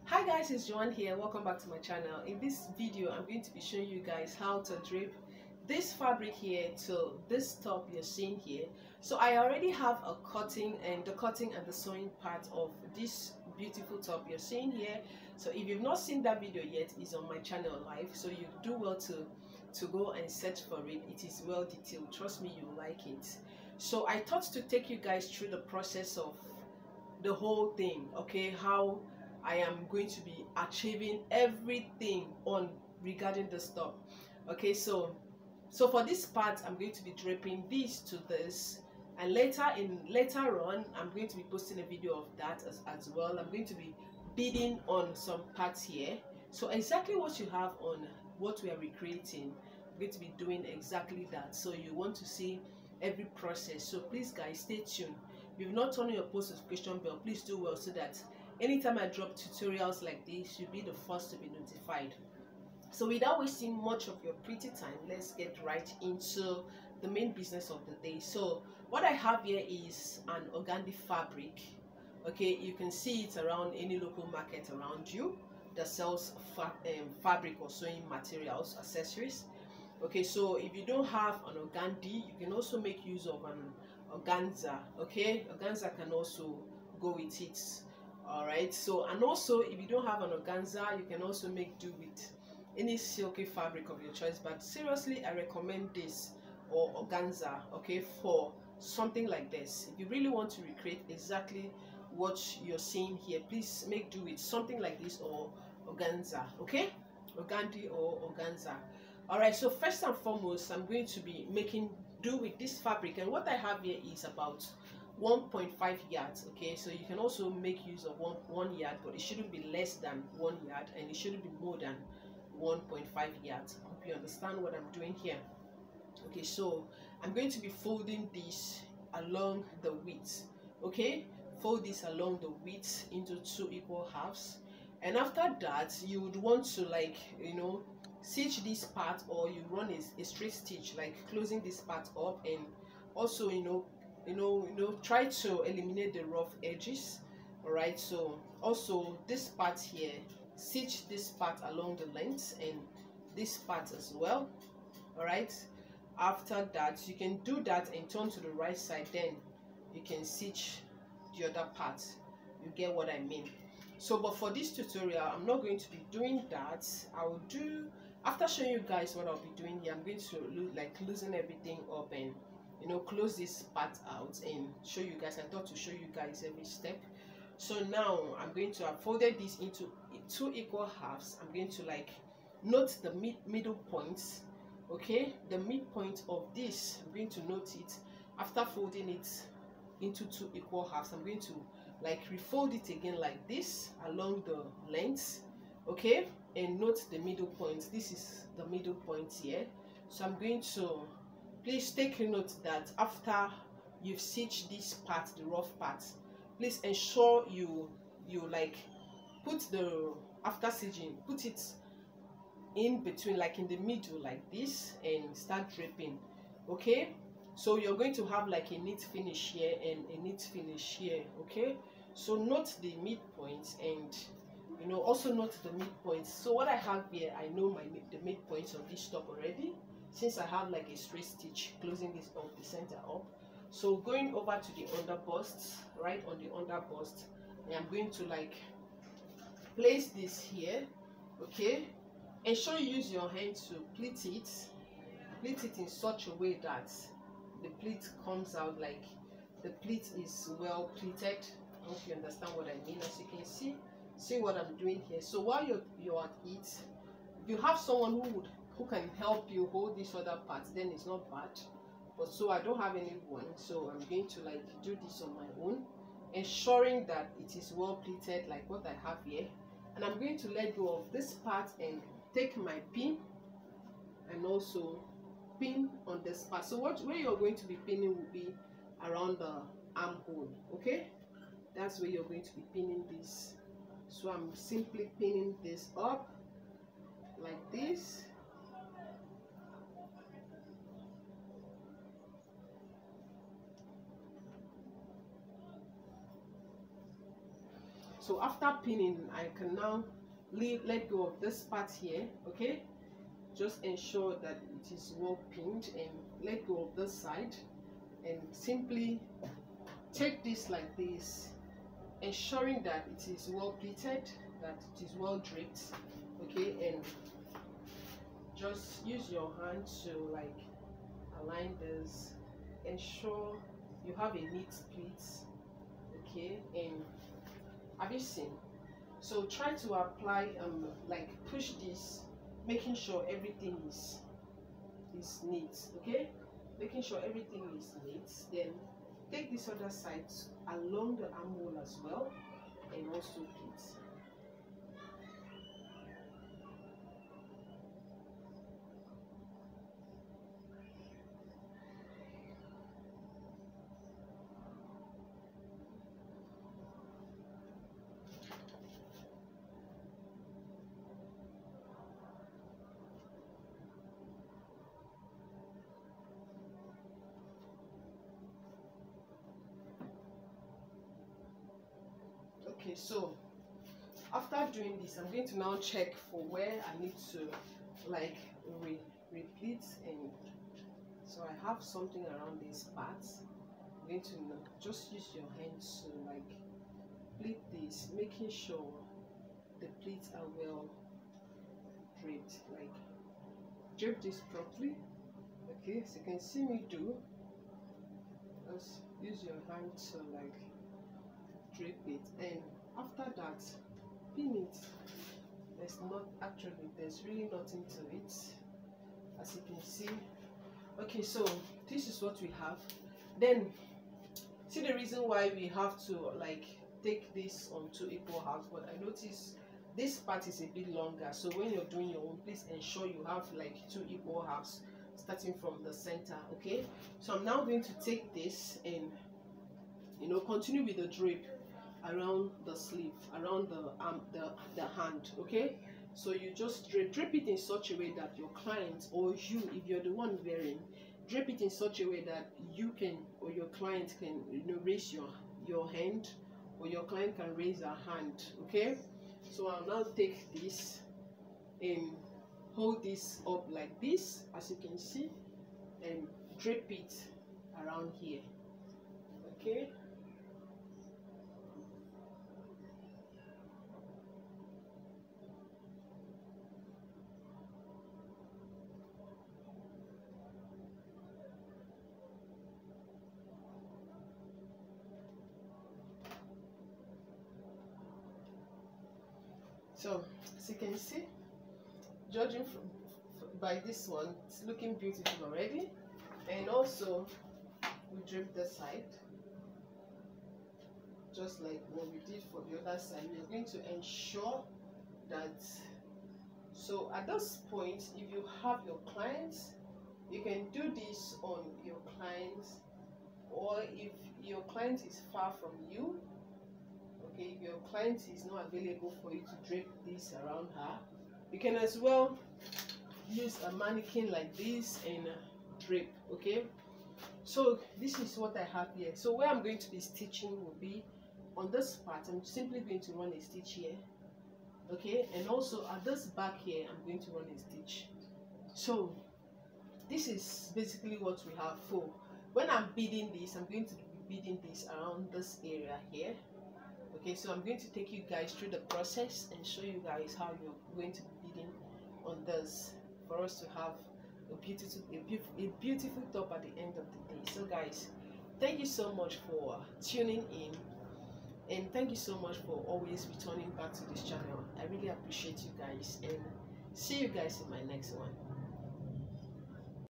Hi guys, it's Joanne here. Welcome back to my channel. In this video, I'm going to be showing you guys how to drape this fabric here to this top you're seeing here. So I already have a cutting and the sewing part of this beautiful top you're seeing here. So if you've not seen that video yet, it's on my channel live. So you do well to go and search for it. It is well detailed. Trust me, you'll like it. So I thought to take you guys through the process of the whole thing, okay, how I am going to be achieving everything on regarding the top. Okay, so for this part, I'm going to be draping this to this, and later on I'm going to be posting a video of that as well. I'm going to be beading on some parts here. So exactly what you have on what we are recreating, I'm going to be doing exactly that. So you want to see every process. So please guys, stay tuned. If you've not turned on your post notification bell, please do well, so that anytime I drop tutorials like this, you'll be the first to be notified. So without wasting much of your pretty time, let's get right into the main business of the day. So what I have here is an organdy fabric. Okay, you can see it around any local market around you that sells fabric or sewing materials, accessories. Okay, so if you don't have an organdy, you can also make use of an organza. Okay, organza can also go with it. All right, so and also if you don't have an organza, you can also make do with any silky fabric of your choice, but seriously I recommend this or organza, okay, for something like this. If you really want to recreate exactly what you're seeing here, please make do with something like this or organza, okay, organdy or organza. All right, so first and foremost, I'm going to be making do with this fabric, and what I have here is about 1.5 yards. Okay, so you can also make use of one yard, but it shouldn't be less than 1 yard, and it shouldn't be more than 1.5 yards. I hope you understand what I'm doing here. Okay, so I'm going to be folding this along the width. Okay, fold this along the width into 2 equal halves, and after that you would want to, like, you know, stitch this part, or you run a straight stitch, like closing this part up, and also try to eliminate the rough edges. All right, so also this part here, stitch this part along the length and this part as well. All right, after that you can do that and turn to the right side, then you can stitch the other part. You get what I mean? So but for this tutorial, I'm not going to be doing that. I will do, after showing you guys what I'll be doing here, I'm going to loosen everything up and close this part out and show you guys. I thought to show you guys every step. So now I'm going to have folded this into 2 equal halves. I'm going to note the middle points. Okay, the midpoint of this, I'm going to note it. After folding it into 2 equal halves, I'm going to refold it again like this along the length. Okay, and note the middle point. This is the middle point here. So I'm going to, please take note that after you've stitched this part, the rough part, please ensure you put the, after stitching, put it in between, in the middle like this, and start draping. Okay, so you're going to have a neat finish here and a neat finish here. Okay, so note the midpoints, and also note the midpoints. So what I have here, I know the midpoints of this top already, since I have a straight stitch closing this up, the center up. So going over to the under bust, right on the under bust, I'm going to place this here. Okay, ensure you use your hand to pleat it in such a way that the pleat comes out, the pleat is well pleated. I hope you understand what I mean. As you can see what I'm doing here. So while you're at it, if you have someone who can help you hold this other part, then it's not bad. But so I don't have anyone, so I'm going to do this on my own, ensuring that it is well pleated like what I have here. And I'm going to let go of this part and take my pin and also pin on this part. So where you're going to be pinning will be around the armhole. Okay, that's where you're going to be pinning this. So I'm simply pinning this up like this. So after pinning, I can now let go of this part here. Okay, just ensure that it is well pinned, and let go of this side, and simply take this like this, ensuring that it is well pleated, that it is well draped. Okay, and just use your hand to like align this, ensure you have a neat pleat. Okay, and have you seen? So try to apply like push this, making sure everything is neat. Okay, making sure everything is neat. Then take this other side along the armhole as well, and also pleat. Okay, so after doing this, I'm going to now check for where I need to like repeat, and so I have something around these parts. I'm going to just use your hands to like pleat this, making sure the pleats are well draped. Like drape this properly. Okay, so you can see me do. Just use your hand to like drape it, and after that pin it. There's really nothing to it, as you can see. Okay, so this is what we have. Then see the reason why we have to like take this on 2 equal halves, but I notice this part is a bit longer, so when you're doing your own, please ensure you have like 2 equal halves starting from the center. Okay, so I'm now going to take this and continue with the drape around the sleeve, around the arm, the hand. Okay, so you just drape it in such a way that your client, or you, if you're the one wearing, drape it in such a way that you can, or your client can raise your hand, or your client can raise her hand. Okay, so I'll now take this and hold this up like this, as you can see, and drape it around here. Okay, so as you can see, judging by this one, it's looking beautiful already. And also we drape the side just like what we did for the other side. We are going to ensure that, so at this point, if you have your clients, you can do this on your clients, or if your client is far from you, okay, if your client is not available for you to drape this around her, you can as well use a mannequin like this and drape. Okay, so this is what I have here. So where I'm going to be stitching will be on this part. I'm simply going to run a stitch here. Okay, and also at this back here, I'm going to run a stitch. So this is basically what we have for when I'm beading this. I'm going to be beading this around this area here. Okay, so I'm going to take you guys through the process and show you guys how you're going to be beading on this, for us to have a beautiful top at the end of the day. So guys, thank you so much for tuning in, and thank you so much for always returning back to this channel. I really appreciate you guys, and see you guys in my next one.